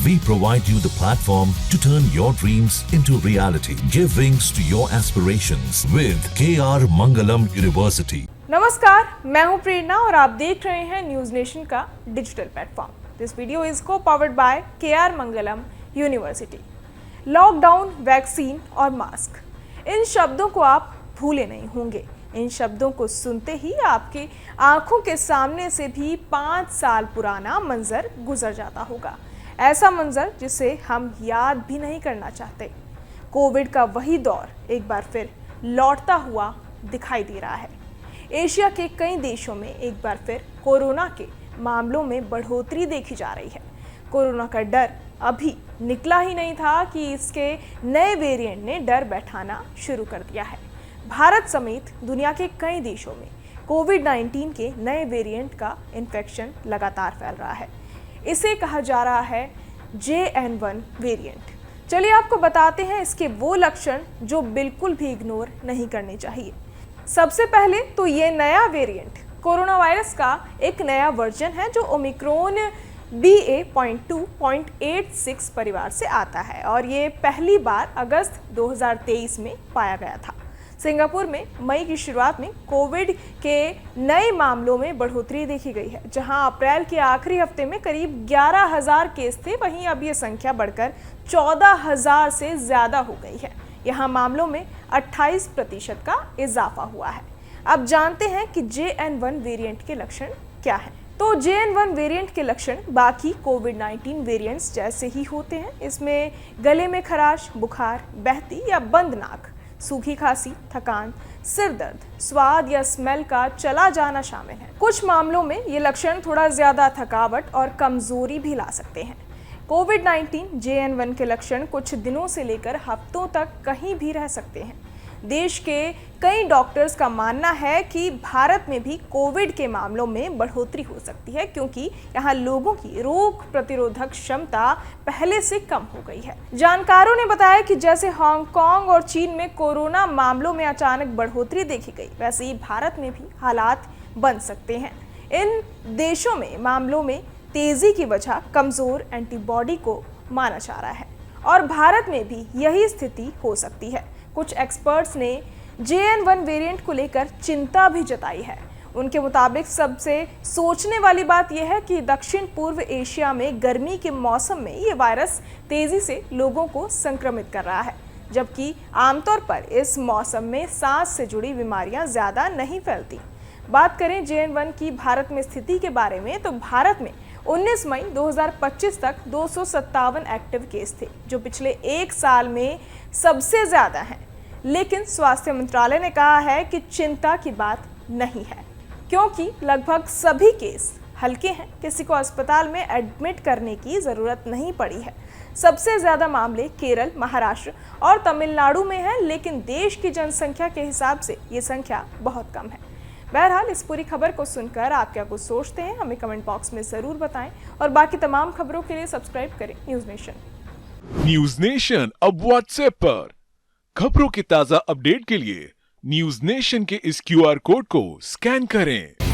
We provide you the platform to turn your dreams into reality. Give wings to your aspirations with KR Mangalam University. नमस्कार, मैं हूं प्रेरणा और आप देख रहे हैं न्यूज नेशन का digital platform. This video is co powered by KR Mangalam university. Lockdown, vaccine और मास्क, इन शब्दों को आप भूले नहीं होंगे। इन शब्दों को सुनते ही आपकी आंखों के सामने से भी 5 साल पुराना मंजर गुजर जाता होगा। ऐसा मंजर जिसे हम याद भी नहीं करना चाहते। कोविड का वही दौर एक बार फिर लौटता हुआ दिखाई दे रहा है। एशिया के कई देशों में एक बार फिर कोरोना के मामलों में बढ़ोतरी देखी जा रही है। कोरोना का डर अभी निकला ही नहीं था कि इसके नए वेरिएंट ने डर बैठाना शुरू कर दिया है। भारत समेत दुनिया के कई देशों में कोविड-19 के नए वेरिएंट का इन्फेक्शन लगातार फैल रहा है। इसे कहा जा रहा है JN1 वेरिएंट। चलिए आपको बताते हैं इसके वो लक्षण जो बिल्कुल भी इग्नोर नहीं करने चाहिए। सबसे पहले तो ये नया वेरिएंट कोरोना वायरस का एक नया वर्जन है जो ओमिक्रॉन BA.2.86 परिवार से आता है और ये पहली बार अगस्त 2023 में पाया गया था। सिंगापुर में मई की शुरुआत में कोविड के नए मामलों में बढ़ोतरी देखी गई है। जहां अप्रैल के आखिरी हफ्ते में करीब 11,000 केस थे, वहीं अब ये संख्या बढ़कर 14,000 से ज़्यादा हो गई है। यहाँ मामलों में 28% का इजाफा हुआ है। अब जानते हैं कि JN1 वेरिएंट के लक्षण क्या हैं। तो JN1 वेरिएंट के लक्षण बाकी कोविड-19 वेरिएंट्स जैसे ही होते हैं। इसमें गले में खराश, बुखार, बहती या बंद नाक, सूखी खांसी, थकान, सिर दर्द, स्वाद या स्मेल का चला जाना शामिल है। कुछ मामलों में ये लक्षण थोड़ा ज्यादा थकावट और कमजोरी भी ला सकते हैं। कोविड-19 JN1 के लक्षण कुछ दिनों से लेकर हफ्तों तक कहीं भी रह सकते हैं। देश के कई डॉक्टर्स का मानना है कि भारत में भी कोविड के मामलों में बढ़ोतरी हो सकती है क्योंकि यहाँ लोगों की रोग प्रतिरोधक क्षमता पहले से कम हो गई है। जानकारों ने बताया कि जैसे हांगकांग और चीन में कोरोना मामलों में अचानक बढ़ोतरी देखी गई, वैसे ही भारत में भी हालात बन सकते हैं। इन देशों में मामलों में तेजी की वजह कमजोर एंटीबॉडी को माना जा रहा है और भारत में भी यही स्थिति हो सकती है। कुछ एक्सपर्ट्स ने JN1 वेरिएंट को लेकर चिंता भी जताई है। उनके मुताबिक सबसे सोचने वाली बात यह है कि दक्षिण पूर्व एशिया में गर्मी के मौसम में ये वायरस तेजी से लोगों को संक्रमित कर रहा है, जबकि आमतौर पर इस मौसम में सांस से जुड़ी बीमारियां ज़्यादा नहीं फैलती। बात करें JN1 की भारत में स्थिति के बारे में, तो भारत में 19 मई 2025 तक 257 एक्टिव केस थे, जो पिछले एक साल में सबसे ज़्यादा हैं। लेकिन स्वास्थ्य मंत्रालय ने कहा है कि चिंता की बात नहीं है क्योंकि लगभग सभी केस हल्के हैं। किसी को अस्पताल में एडमिट करने की ज़रूरत नहीं पड़ी है। सबसे ज़्यादा मामले केरल, महाराष्ट्र और तमिलनाडु में हैं, लेकिन देश की जनसंख्या के हिसाब से ये संख्या बहुत कम है। बहरहाल इस पूरी खबर को सुनकर आप क्या कुछ सोचते हैं, हमें कमेंट बॉक्स में ज़रूर बताएं और बाकी तमाम खबरों के लिए सब्सक्राइब करें न्यूज़ नेशन। न्यूज़ नेशन अब व्हाट्सएप पर खबरों की ताज़ा अपडेट के लिए न्यूज़ नेशन के इस QR कोड को स्कैन करें।